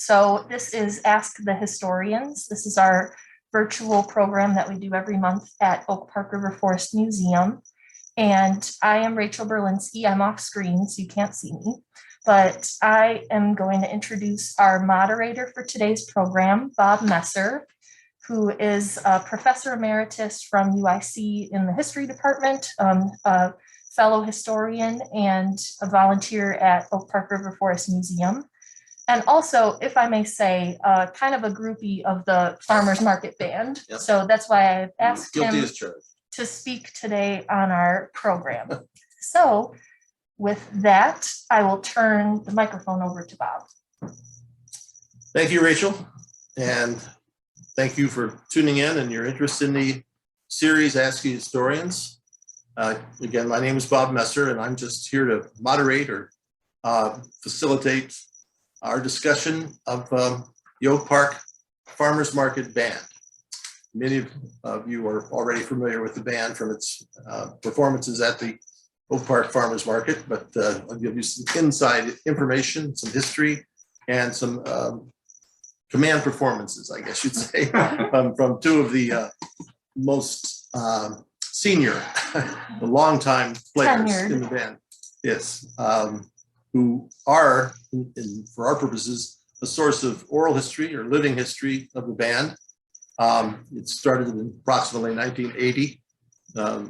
So this is Ask the Historians. This is our virtual program that we do every month at Oak Park River Forest Museum. And I am Rachel Berlinski. I'm off screen, so you can't see me. But I am going to introduce our moderator for today's program, Bob Messer, who is a professor emeritus from UIC in the history department, a fellow historian, and a volunteer at Oak Park River Forest Museum. And also, if I may say, kind of a groupie of the Farmers Market Band. Yep. So that's why I've asked him to speak today on our program. So with that, I will turn the microphone over to Bob. Thank you, Rachel. And thank you for tuning in and your interest in the series Ask the Historians. Again, my name is Bob Messer, and I'm just here to moderate or facilitate our discussion of the Oak Park Farmers Market Band. Many of you are already familiar with the band from its performances at the Oak Park Farmers Market, but I'll give you some inside information, some history, and some command performances, I guess you'd say, from two of the most senior, the longtime players in the band. Yes. Who are, for our purposes, a source of oral history or living history of the band. It started in approximately 1980. The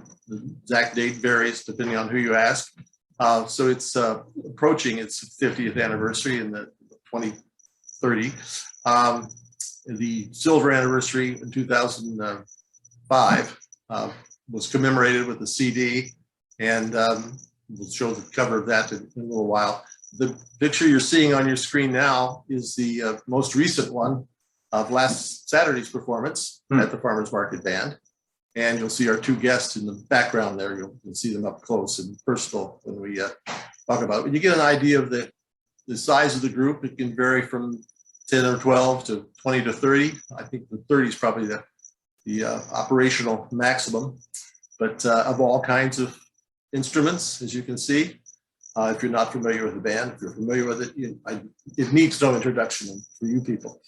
exact date varies depending on who you ask. So it's approaching its 50th anniversary in the 2030. The silver anniversary in 2005 was commemorated with a CD, and we'll show the cover of that in a little while. The picture you're seeing on your screen now is the most recent one of last Saturday's performance at the Farmers Market Band. And you'll see our two guests in the background there. You'll see them up close and personal when we talk about it. But you get an idea of the size of the group. It can vary from 10 or 12 to 20 to 30. I think the 30 is probably the operational maximum, but of all kinds of instruments, as you can see. If you're not familiar with the band, if you're familiar with it, it needs no introduction for you people.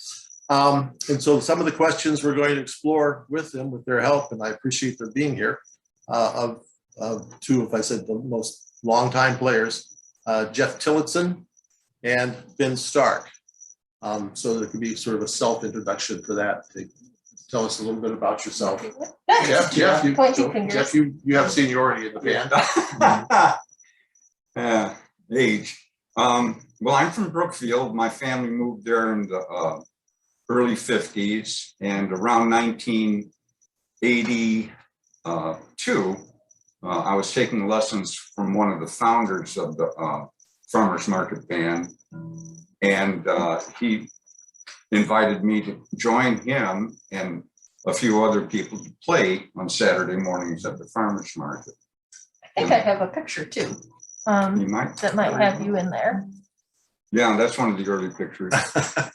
And so some of the questions we're going to explore with them, with their help, and I appreciate their being here, of two, if I said the most longtime players, Geoff Tillotson and Ben Stark. So there could be sort of a self-introduction for that. Tell us a little bit about yourself. Geoff, you have seniority in the band. Age. Well, I'm from Brookfield. My family moved there in the early 50s, and around 1982, I was taking lessons from one of the founders of the Farmers Market Band, and he invited me to join him and a few other people to play on Saturday mornings at the farmers market. I think I have a picture too. That might have you in there. Yeah, that's one of the early pictures.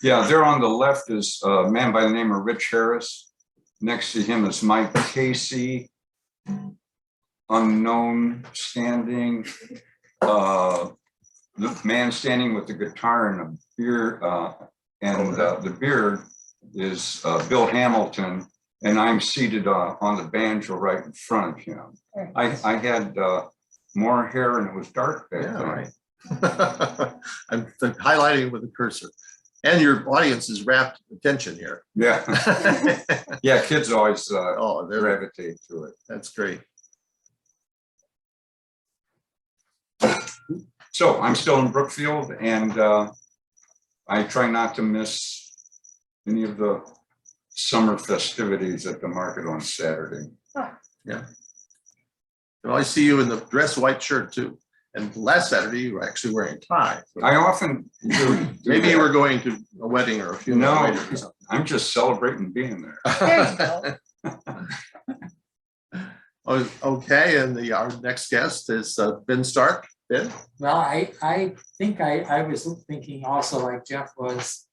Yeah, there on the left is a man by the name of Rich Harris. Next to him is Mike Casey, unknown, standing. The man standing with the guitar and a beard, the beard is Bill Hamilton, and I'm seated on the banjo right in front of him. I had more hair and it was dark back then. Right. I'm highlighting with a cursor. And your audience is rapt attention here. Yeah. Yeah, kids always gravitate to it. That's great. So I'm still in Brookfield, and I try not to miss any of the summer festivities at the market on Saturday. Yeah. And I see you in the dress white shirt too. And last Saturday you were actually wearing a tie. So I often do. Maybe you were going to a wedding or a funeral. No, or something. I'm just celebrating being there. There you go. Okay, and our next guest is Ben Stark. Ben? Well, I think I was thinking also, like Geoff was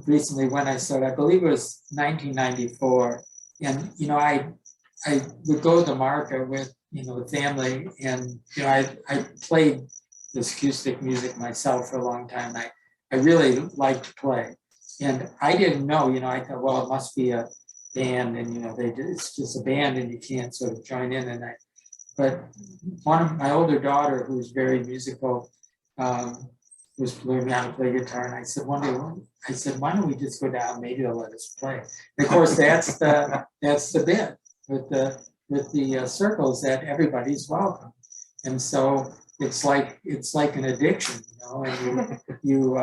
recently when I started, I believe it was 1994. And, I would go to the market with, the family, and, I played this acoustic music myself for a long time. I I really like to play. And I didn't know, I thought, well, it must be a band and, it's just a band and you can't sort of join in. But one of my older daughter, who's very musical, was learning how to play guitar. And I said, one day, why don't we just go down? Maybe they'll let us play. And of course, that's the bit with the circles, that everybody's welcome. And so it's like an addiction, and you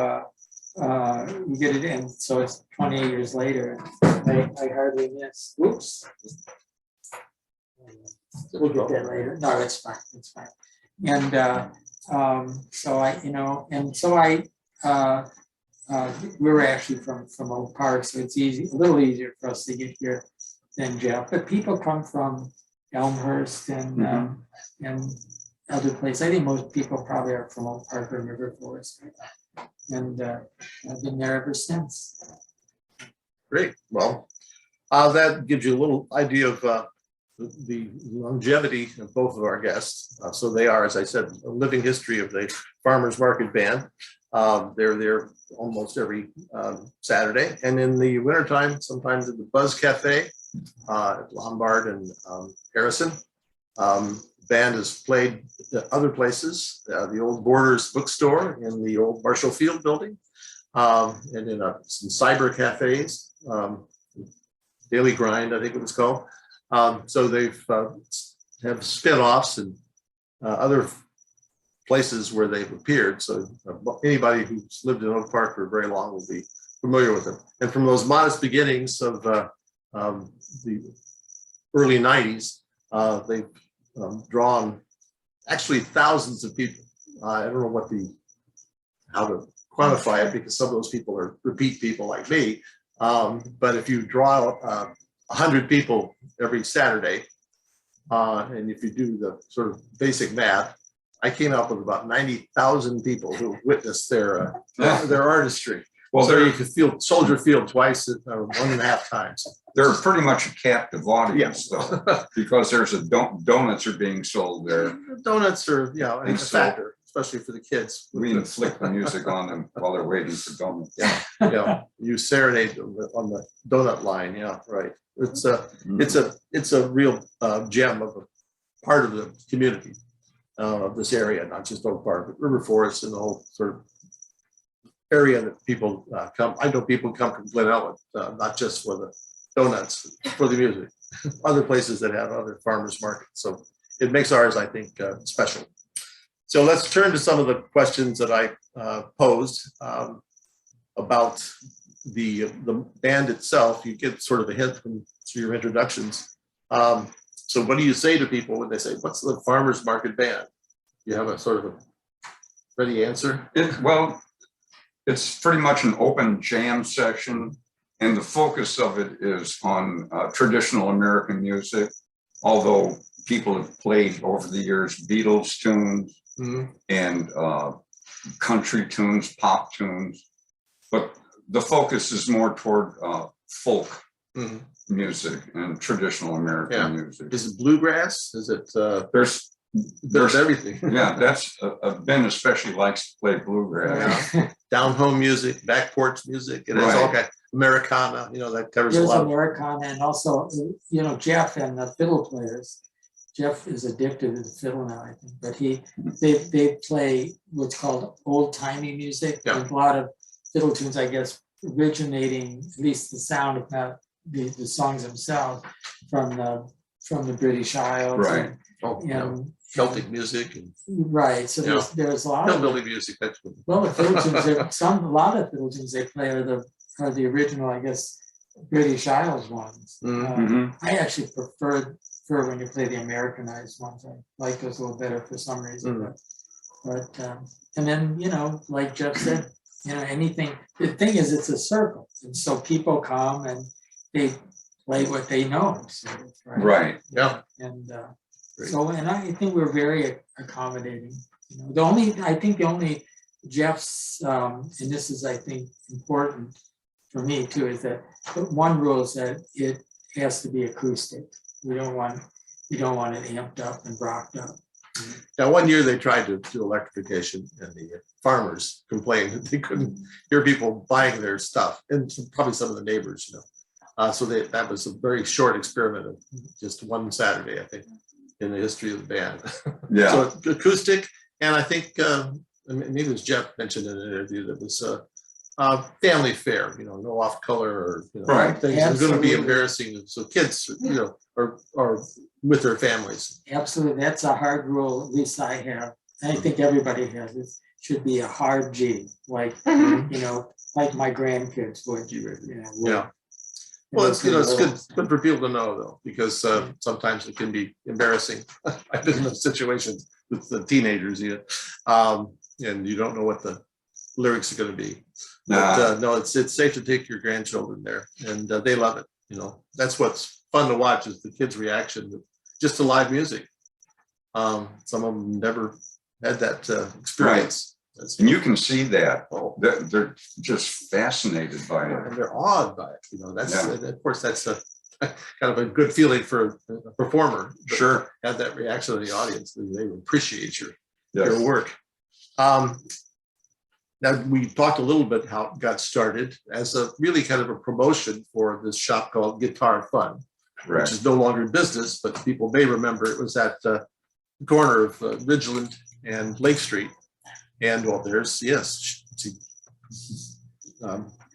get it in. So it's 28 years later. I hardly miss. Oops. We'll get that later. No, it's fine. It's fine. And we were actually from Oak Park, so it's a little easier for us to get here than Geoff. But people come from Elmhurst and other places. I think most people probably are from Oak Park or River Forest, and I've been there ever since. Great. Well, that gives you a little idea of the longevity of both of our guests. So they are, as I said, a living history of the Farmers Market Band. They're there almost every Saturday. And in the wintertime, sometimes at the Buzz Cafe at Lombard and Harrison. Band has played at other places, the old Borders bookstore in the old Marshall Field building, and in some cyber cafes, Daily Grind, I think it was called. So they've have spin-offs and other places where they've appeared. So anybody who's lived in Oak Park for very long will be familiar with them. And from those modest beginnings of the early 90s, they've drawn actually thousands of people. I don't know how to quantify it, because some of those people are repeat people like me. But if you draw 100 people every Saturday, and if you do the sort of basic math, I came up with about 90,000 people who witnessed their artistry. Well, so you could field Soldier Field twice, or 1.5 times. They're pretty much a captive audience, though, because there's donuts are being sold there. Donuts are, a factor, especially for the kids. We inflict the music on them while they're waiting for donuts. Yeah. You serenade them on the donut line. Yeah, right. It's a real gem of a part of the community of this area, not just Oak Park, but River Forest and the whole sort of area that people come. I know people come from Glen Ellen, not just for the donuts, for the music. Other places that have other farmers markets. So it makes ours, I think, special. So let's turn to some of the questions that I posed about the band itself. You get sort of a hint from your introductions. So what do you say to people when they say, "What's the Farmers Market Band?" You have a sort of a ready answer? It's pretty much an open jam section, and the focus of it is on traditional American music, although people have played over the years Beatles tunes and country tunes, pop tunes, but the focus is more toward folk music and traditional American music. Is it bluegrass? Is it? There's everything. Yeah, that's Ben especially likes to play bluegrass. Yeah. Down home music, back porch music, and it's all kind of Americana. That covers There's a lot. Americana, and also Geoff and the fiddle players. Geoff is addicted to the fiddle now, I think, but they play what's called old timey music. Yeah. With a lot of fiddle tunes, I guess, originating, at least the sound, if not the songs themselves, from the British Isles. Right. Celtic music and right. So there's a lot of hillbilly music. That's what. Well, the fiddle tunes, a lot of fiddle tunes they play are the original, I guess, British Isles ones. I actually prefer when you play the Americanized ones. I like those a little better for some reason. But and then like Geoff said, anything. The thing is, it's a circle, and so people come and they play what they know. So, right. Yeah. And and I think we're very accommodating. The only Geoff's, and this is, I think, important for me too, is that one rule is that it has to be acoustic. We don't want it amped up and rocked up. Now, one year they tried to do electrification, and the farmers complained that they couldn't hear people buying their stuff, and probably some of the neighbors, you know. So that was a very short experiment of just one Saturday, I think, in the history of the band. Yeah. So acoustic, and I think maybe it was Geoff mentioned in an interview that was family fare, you know, no off color or, you know, Right. things that are going to be Absolutely. embarrassing. So kids, you know, are with their families. Absolutely, that's a hard rule, at least I have. I think everybody has. It should be a hard G, like, you know, like my grandkids would, you know. would. Yeah. Well, it's, you know, it's good for people to know though, because sometimes it can be embarrassing. I've been in those situations with the teenagers, you know, and you don't know what the lyrics are going to be. But no, it's safe to take your grandchildren there, and they love it. You know, that's what's fun to watch is the kids' reaction just to live music. Some of them never had that experience. And you can see that. They're just fascinated by it. And they're awed by it. You know, that's of course that's a kind of a good feeling for a performer. Sure. Have that reaction of the audience. They appreciate your Yes. work. Now we talked a little bit how it got started as a really kind of a promotion for this shop called Guitar Fun, Right. which is no longer in business, but people may remember it was at the corner of Ridgeland and Lake Street. And well, there's, yes,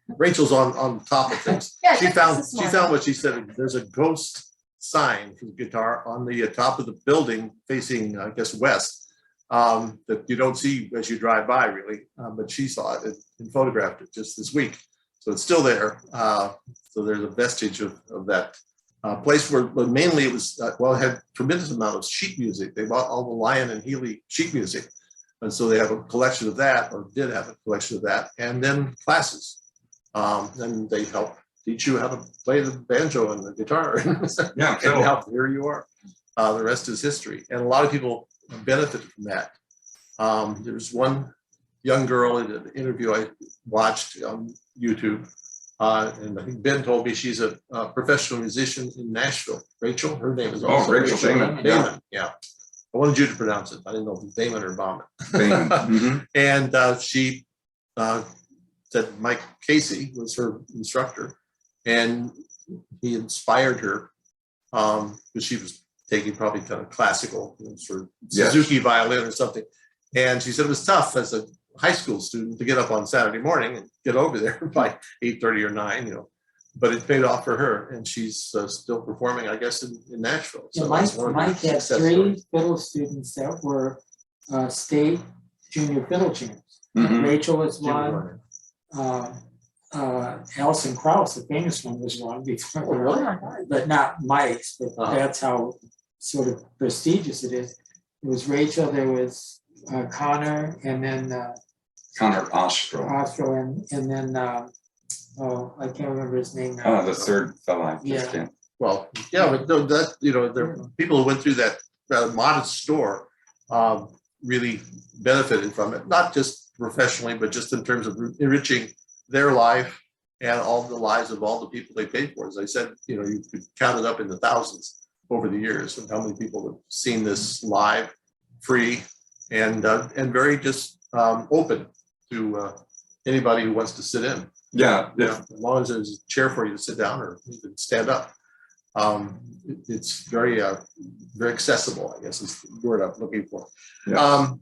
Rachel's on top of things. Yeah, she this found is smart. what she said. There's a ghost sign for the guitar on the top of the building facing, I guess, west, that you don't see as you drive by, really. But she saw it and photographed it just this week, so it's still there. So there's a vestige of that place where mainly it was well, it had tremendous amount of sheet music. They bought all the Lion and Healy sheet music. And so they have a collection of that, or did have a collection of that, and then classes. And they help teach you how to play the banjo and the guitar. Yeah, And now here you are. The rest is history. And a lot of people benefited from that. There's one young girl in an interview I watched on YouTube, and I think Ben told me she's a professional musician in Nashville. Rachel, her name is also Rachel Damon. Damon, yeah. I wanted you to pronounce it. I didn't know if it was Damon or Bauman. Mhm. And she said Mike Casey was her instructor, and he inspired her because she was taking probably kind of classical, you know, sort of Yes. Suzuki violin or something. And she said it was tough as a high school student to get up on Saturday morning and get over there by 8:30 or 9, you know. But it paid off for her, and she's still performing, I guess, in Nashville. Yeah, that's one of Mike the had success 3 stories. fiddle students that were state junior fiddle champs. Mhm. Rachel was Jim one, Ryan. Alison Krauss, the famous one, was one before. Oh, really? But not Mike's, but Uh-huh. that's how sort of prestigious it is. It was Rachel, there was Connor, and then Connor Ostro. and then I can't remember his name now. The third fellow. I just Yeah. can't. Well, yeah, but no, that, you know, the people who went through that modest store really benefited from it, not just professionally, but just in terms of enriching their life and all the lives of all the people they paid for. As I said, you know, you could count it up in the thousands over the years of how many people have seen this live, free, and very just open to anybody who wants to sit in. Yeah. Yeah, as long as there's a chair for you to sit down or even stand up. It's very accessible, I guess is the word I'm looking for. Yeah.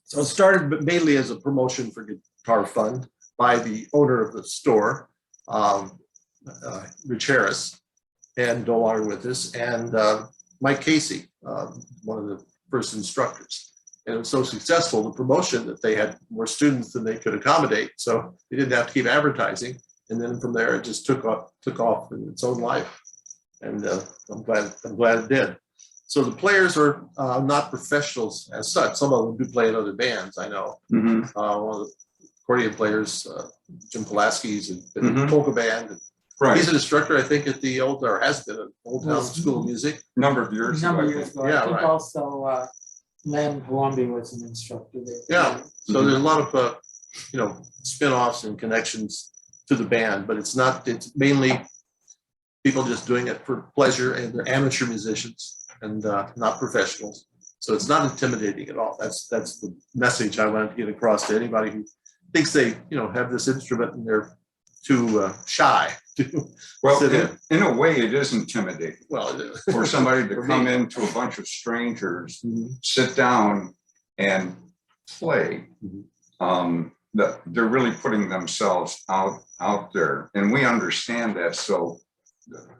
So it started mainly as a promotion for Guitar Fund by the owner of the store, Rich Harris, and no longer with us, and Mike Casey, one of the first instructors. And it was so successful, the promotion, that they had more students than they could accommodate. So they didn't have to keep advertising. And then from there, it just took off in its own life. And I'm glad it did. So the players are not professionals as such. Some of them do play in other bands, I know. Mhm. One of the accordion players, Jim Pulaski's been in a Mhm. polka band. Right. He's an instructor, I think, at the old, or has been at Old Town School of Music. Number of years. Number of ago, I years think. ago, Yeah, I think right. also Len Palumbi was an instructor there. Yeah. So there's a lot of spin-offs and connections to the band, but it's mainly people just doing it for pleasure, and they're amateur musicians and not professionals. So it's not intimidating at all. That's the message I wanted to get across to anybody who thinks they, have this instrument and they're too shy to Well, sit in a way, it is intimidating Well, for somebody to For come me. into a bunch of strangers, Mhm. sit down and play. Mhm. That they're really putting themselves out there, and we understand that. So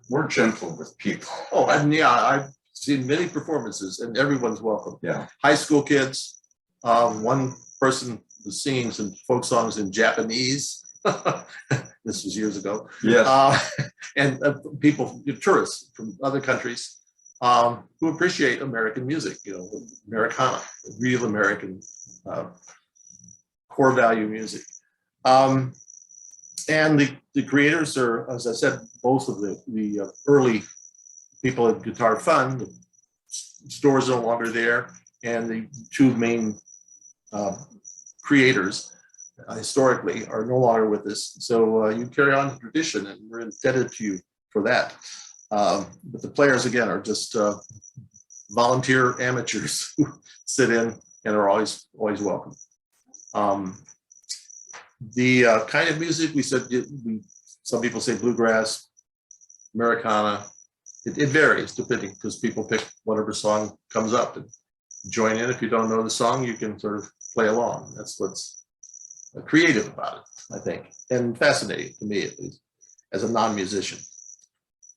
we're gentle with people. Oh, and yeah, I've seen many performances and everyone's welcome. Yeah. High school kids, one person was singing some folk songs in Japanese. This was years ago. Yes. And people, tourists from other countries who appreciate American music, Americana, real American core value music. And the creators are, as I said, both of the early people at Guitar Fun. The stores are no longer there, and the two main creators historically are no longer with us. So you carry on the tradition, and we're indebted to you for that. But the players, again, are just volunteer amateurs who sit in and are always welcome. The kind of music we said, some people say bluegrass, Americana. It varies depending, because people pick whatever song comes up and join in. If you don't know the song, you can sort of play along. That's what's creative about it, I think, and fascinating to me, at least, as a non-musician.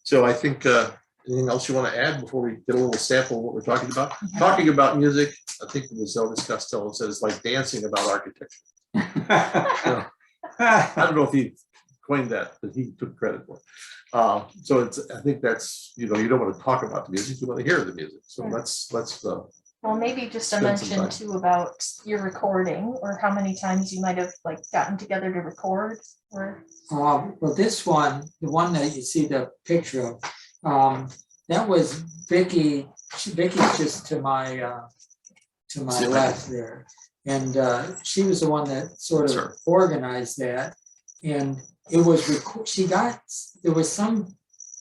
So I think anything else you want to add before we get a little sample of what we're talking about? Talking about music, I think it was Elvis Costello said, it's like dancing about architecture. I don't know if he coined that, but he took credit for it. So I think that's, you don't want to talk about the music, you want to hear the music. So let's Well, maybe just a Spend some mention time. too about your recording, or how many times you might have gotten together to record, or. Well, this one, the one that you see the picture of, that was Vicky. Vicky's just to my See, left there, and she was the one that sort of Sure. organized that. And it was there was some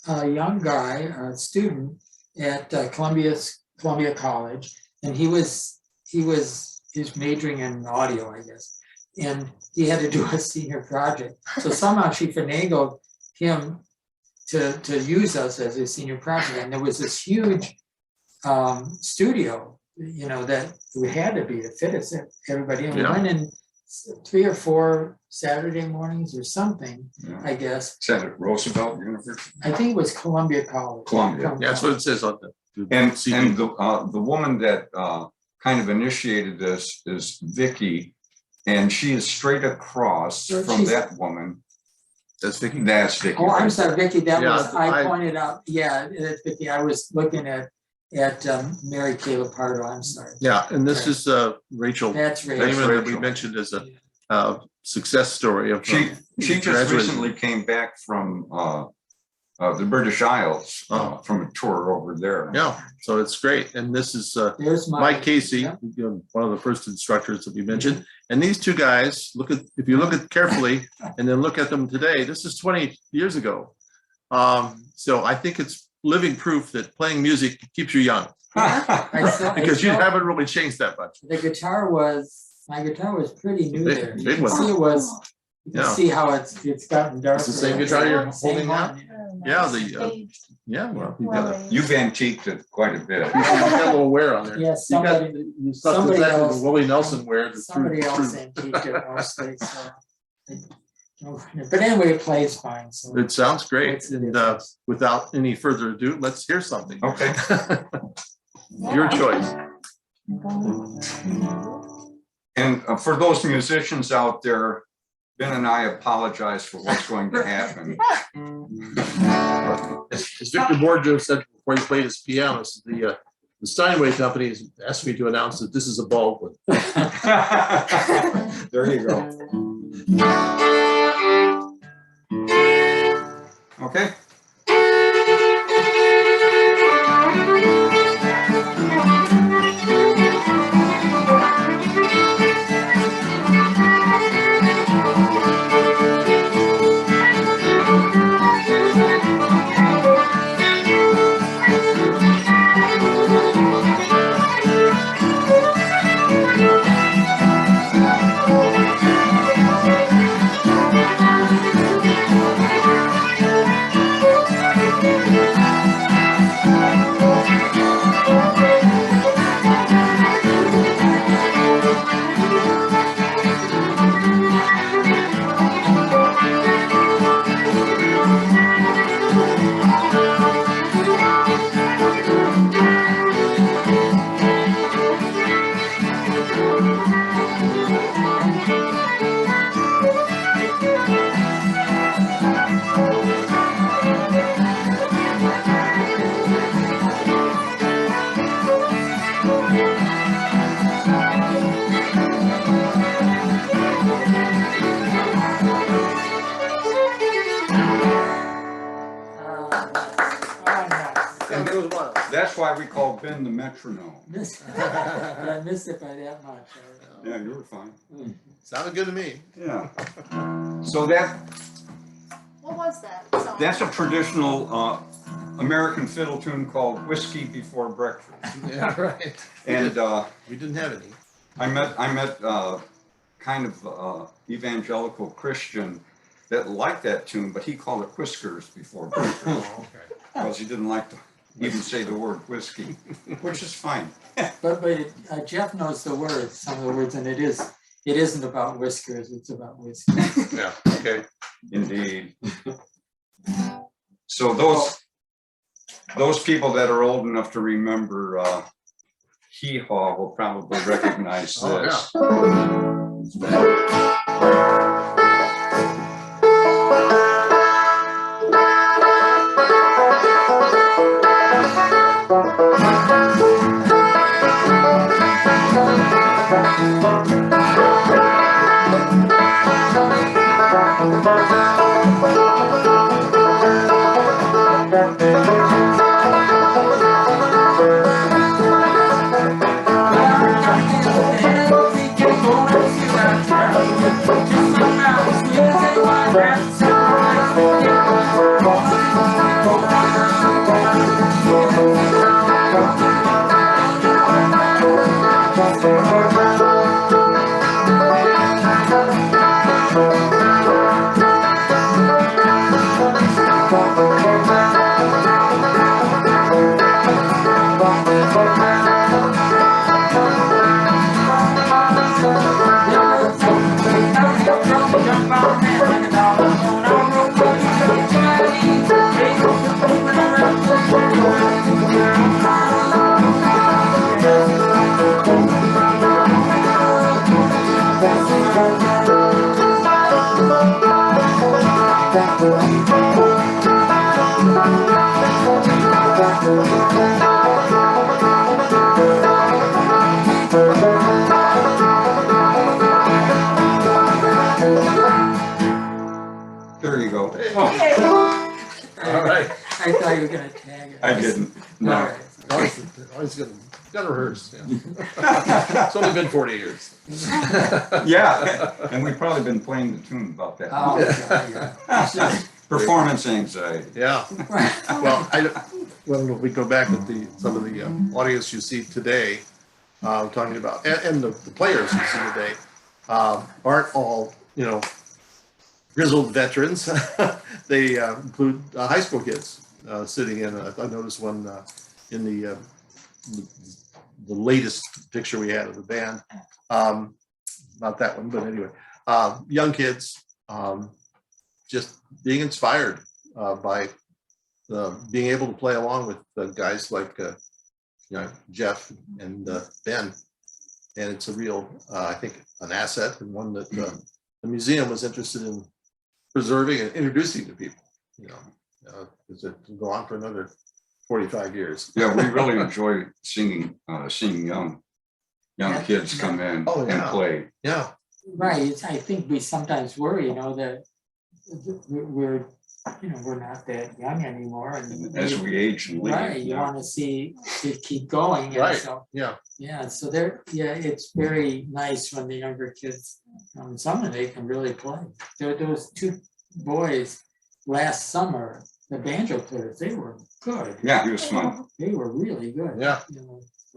young guy, a student at Columbia College, and he was majoring in audio, I guess, and he had to do a senior project. So somehow she finagled him to use us as a senior project, and there was this huge studio, that we had to be to fit us, everybody. And we Yeah. went in 3 or 4 Saturday mornings or something, Yeah. I guess. Is that at Roosevelt University? I think it was Columbia College. Columbia. Yeah, that's what it says on the And CD. the woman that kind of initiated this is Vicky, and she is straight across So from she's- that woman. That's Vicky. That's Vicky. Oh, I'm right sorry, Vicky, that Yeah, was, I I- pointed out, yeah, that's Vicky, I was looking at Mary Kay Pardo, I'm sorry. Yeah, and this is Rachel That's Raymond Rachel. that we mentioned as a success story of She just graduated. recently came back from the British Isles from a tour over there. Yeah, so it's great. And this is There's Mike Casey, yeah. one of the first instructors that we mentioned. And these two guys, if you look at carefully and then look at them today, this is 20 years ago. So I think it's living proof that playing music keeps you young, because you haven't really changed that much. My guitar was pretty new Big- there. You big can one. see it was, you can Yeah. see how it's gotten darker. It's the same guitar you're Same holding now? one, yeah. Yeah, yeah, well, you got You've antiqued it quite a bit. a little wear on there. Yeah, You stuck somebody exactly else- the Willie Nelson wear. to Somebody prove- else antiqued it mostly, so. But anyway, it plays fine, so. It sounds great. What's the And difference? without any further ado, let's hear something. Okay. Your choice. And for those musicians out there, Ben and I apologize for what's going to happen. As Victor Borgio said before he played his piano, the Steinway Company has asked me to announce that this is a Baldwin. There you go. Okay. that's why we call Ben the metronome. I missed it by that much. Yeah, you were fine. Sounded good to me. Yeah. So that What was that song? that's a traditional American fiddle tune called "Whiskey Before Breakfast." Yeah, right. And We didn't have any. I met kind of evangelical Christian that liked that tune, but he called it "Whiskers Before Breakfast" Oh, okay. because he didn't like to even say the word whiskey, which is fine. But Geoff knows the words, some of the words, and it isn't about whiskers, it's about whiskey. Yeah, okay. Indeed. So those people that are old enough to remember Hee Haw will probably recognize this. Oh, There you go. all right. I thought you were gonna tag it. I didn't. All No. right. Always gotta rehearse. Yeah. It's only been 40 years. Yeah, and we've probably been playing the tune about that. Oh, yeah. Performance anxiety. Yeah. Well, when we go back at some of the audience you see today, talking about, and the players you see today, aren't all, grizzled veterans. They include high school kids sitting in. I noticed one in the latest picture we had of the band. Not that one, but anyway, young kids just being inspired by being able to play along with guys like Geoff and Ben. And it's a real, I think, an asset, and one that the museum was interested in preserving and introducing to people, because it will go on for another 45 years. Yeah, we really enjoy seeing young kids come in and play. Yeah. Right, I think we sometimes worry, that we're not that young anymore. And As we age and leave. right, you want to see it keep going. And Right. so, Yeah. yeah, so it's very nice when the younger kids, some of them can really play. There was two boys last summer, the banjo players, they were good. Yeah, he was fun. They were really good. Yeah.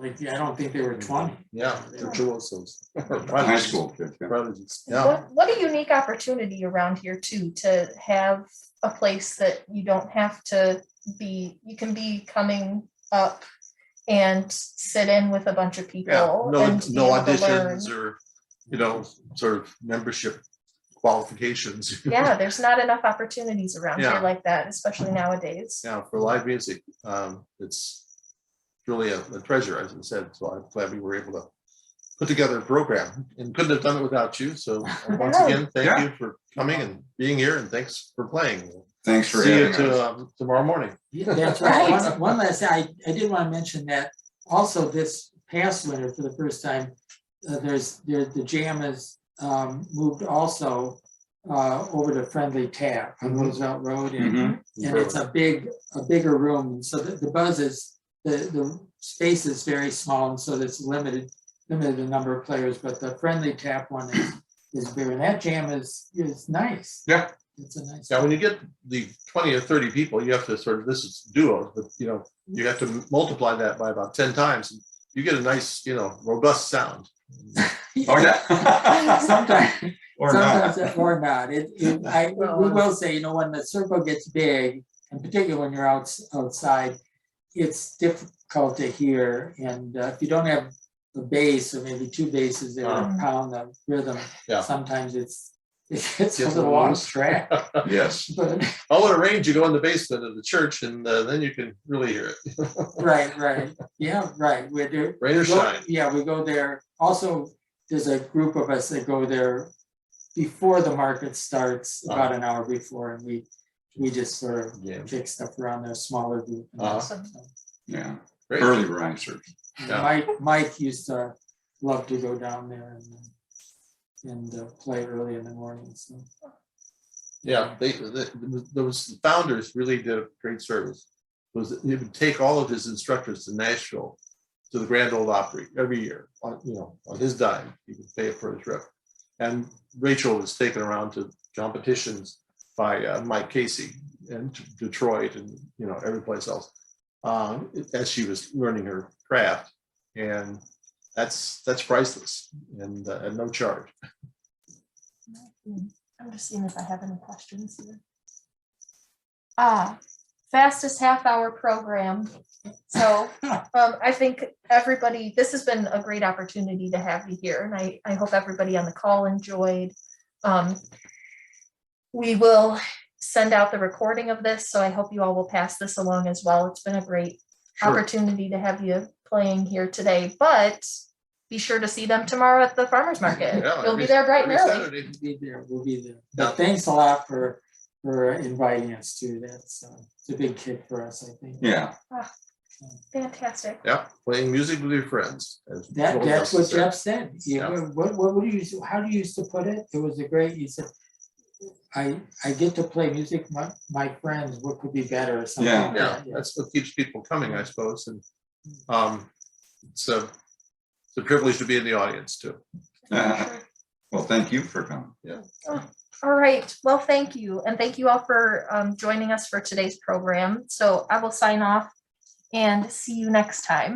I don't think they were 20. Yeah. The Tillotsons. High school kids. Yeah. Prodigies. Yeah. What a unique opportunity around here too, to have a place that you don't have to be, you can be coming up and sit in with a bunch of people. Yeah. and be No able to auditions learn. or, sort of membership qualifications. Yeah, there's not enough opportunities around Yeah. here like that, especially nowadays. Yeah, for live music. It's really a treasure, as I said. So I'm glad we were able to put together a program, and couldn't have done it without you. So once again, thank you for coming and being here, and thanks for playing. Thanks for See you having us. tomorrow morning. Yeah, that's right. One last thing, I did want to mention that also this past winter, for the first time, the jam has moved also over to Friendly Tap on Roosevelt Road, and it's a bigger room. So the buzz is the space is very small, and so there's limited the number of players, but the friendly tap one is bigger, and that jam is nice. Yeah. It's a nice. Yeah, when you get the 20 or 30 people, you have to sort of, this is duos, but you know, you have to multiply that by about 10 times. And you get a nice, you know, robust sound. Oh, yeah. Sometimes, Or not. sometimes or not. We will say, you know, when the circle gets big, and particularly when you're outside, it's difficult to hear. And if you don't have a bass or maybe two basses that pound the rhythm, Yeah. sometimes it gets a little off track. Yes. But Oh, when it rains, you go in the basement of the church, and then you can really hear it. right. Yeah, right. We're there. Rain or shine. Yeah, we go there. Also, there's a group of us that go there before the market starts, about an hour before, and we just sort of kick stuff around there, smaller group. Awesome. Yeah. Great. Early risers. Yeah. Mike used to love to go down there and play early in the morning. So. Yeah, those founders really did a great service. He would take all of his instructors to Nashville to the Grand Ole Opry every year on his dime. He would pay for his trip. And Rachel was taken around to competitions by Mike Casey and Detroit and every place else as she was learning her craft, and that's priceless and at no charge. I'm just seeing if I have any questions here. Fastest half-hour program. So I think everybody, this has been a great opportunity to have you here, and I hope everybody on the call enjoyed. We will send out the recording of this, so I hope you all will pass this along as well. It's been a great opportunity to have you playing here today, but be sure to see them tomorrow at the farmer's market. Yeah, You'll be there bright and early. Saturday. We'll be there. But thanks a lot for inviting us to. It's a big kick for us, I think. Yeah. Fantastic. Yeah, playing music with your friends. That's what Geoff said. Yeah. What do you use? How do you used to put it? It was a great. He said, "I get to play music with my friends. What could be better?" Or something. Yeah. Like Yeah, that. that's what keeps people coming, I suppose. And it's a privilege to be in the audience too. Well, thank you for coming. Yeah. All right. Well, thank you. And thank you all for joining us for today's program. So I will sign off and see you next time.